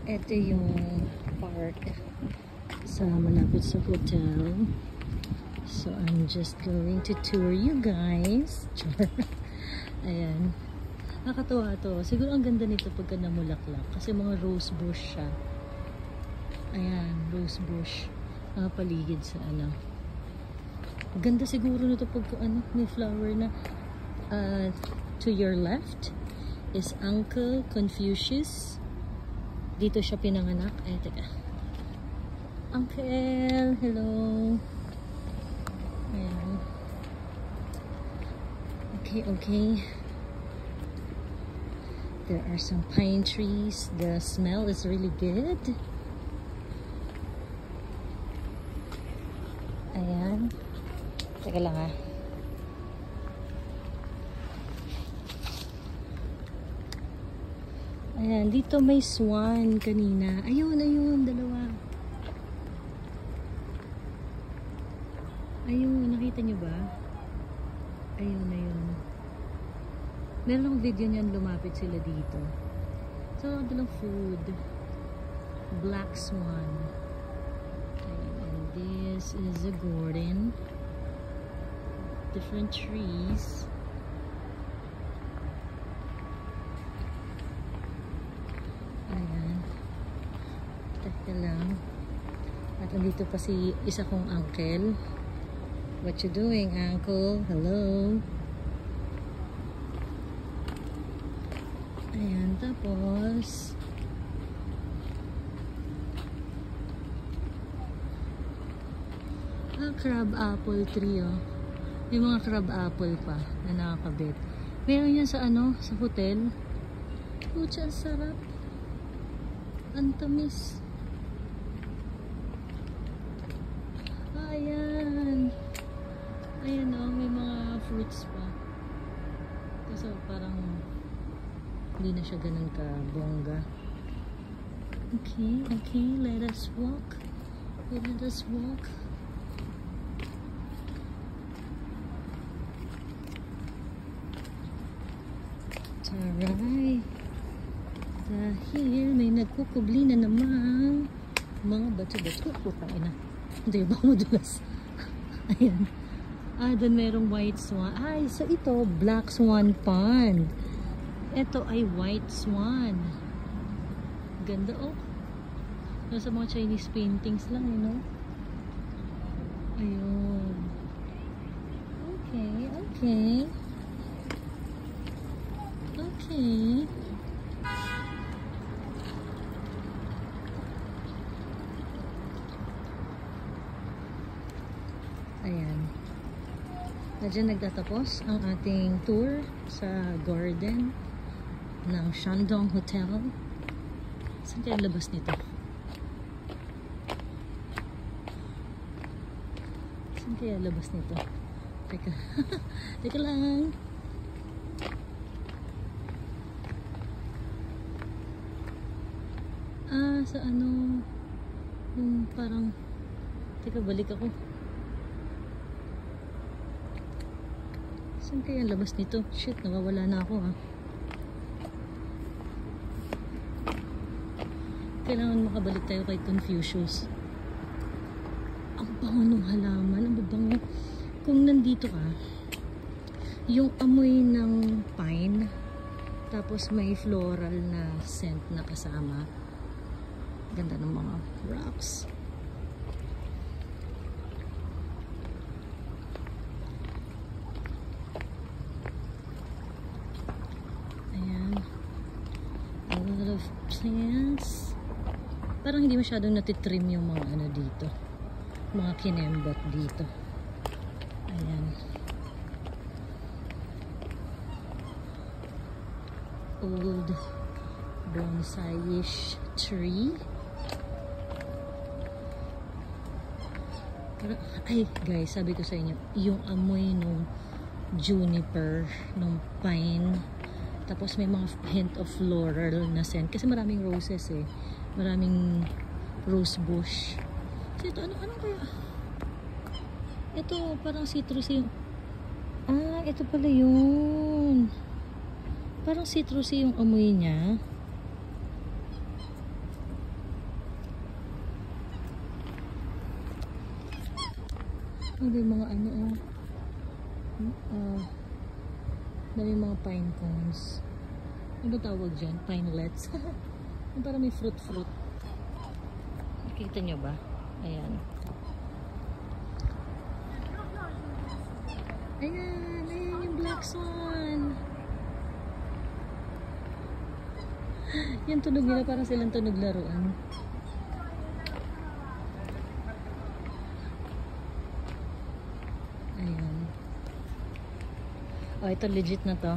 Ito yung park sa malapit sa hotel. So I'm just going to tour you guys. Ayan. Nakakatawa to. Siguro ang ganda nito pagka namulaklak. Kasi mga rose bush siya. Ayan, rose bush. Paligid sa ano. Ganda siguro nito pagka ano, may flower na. To your left is Uncle Confucius. Dito siya pinanganak. Ay, teka. Uncle, hello. Ayan. Okay. There are some pine trees. The smell is really good. Ayan. Teka lang ah. Ayan, dito may swan kanina. Ayun, dalawa. Ayun, nakita nyo ba? Ayun. Meron akong video niyan, lumapit sila dito. So, dalang food. Black swan. Ayan, and this is a garden. Different trees. Ayan. Teka lang. At nandito pa si isa kong uncle. What you doing, uncle? Hello. Ayan, tapos crab apple tree, oh. May mga crab apple pa na nakakabit. Meron yan sa ano, sa hotel. Pucha, ang sarap. Ang tamis. Ayan, oh, may mga fruits pa. Kasi parang hindi na siya ganun ka bongga. Okay, let us walk. Taray. Dahil may nagkukubli na naman mga bato-bato. Putain na. Hindi ba madulas? Ayan. Doon merong white swan. So ito, black swan pond. Ito ay white swan. Ganda, oh. Nasa mga Chinese paintings lang, you know? Ayun. Okay. Ayan. Diyan nagtatapos ang ating tour sa garden ng Shandong Hotel. Saan kaya labas nito? Teka. Teka lang. Sa ano, yung parang, teka, balik ako. Saan kaya labas nito? Shit, nawawala na ako ha. Kailangan makabalik tayo kay Confucius. Ang bango ng halaman, ang babango. Kung nandito ka, yung amoy ng pine, tapos may floral na scent na kasama. Ganda ng mga rocks. Ayan. A lot of plants. Parang hindi masyadong natitrim yung mga ano dito. Mga kinembot dito. Ayan. Old bonsai-ish tree. Ay guys, sabi ko sa inyo, yung amoy nung juniper, nung pine, tapos may mga hint of floral na scent kasi maraming roses eh, maraming rose bush. So ito, ano kaya ito? Parang citrusy yung ito pala yun, parang citrusy yung amoy niya. may mga ano, may mga pine cones. Ano ba tawag dyan? Pinelets. Parang may fruit. Nakita nyo ba? Ayan. Ayan yung black swan. Yung tunog nila parang silang tunog laruan. Ayan. Oh, ito legit na to.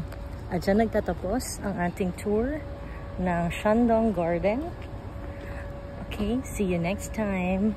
At dyan nagtatapos ang ating tour ng Shandong Garden. Okay, see you next time.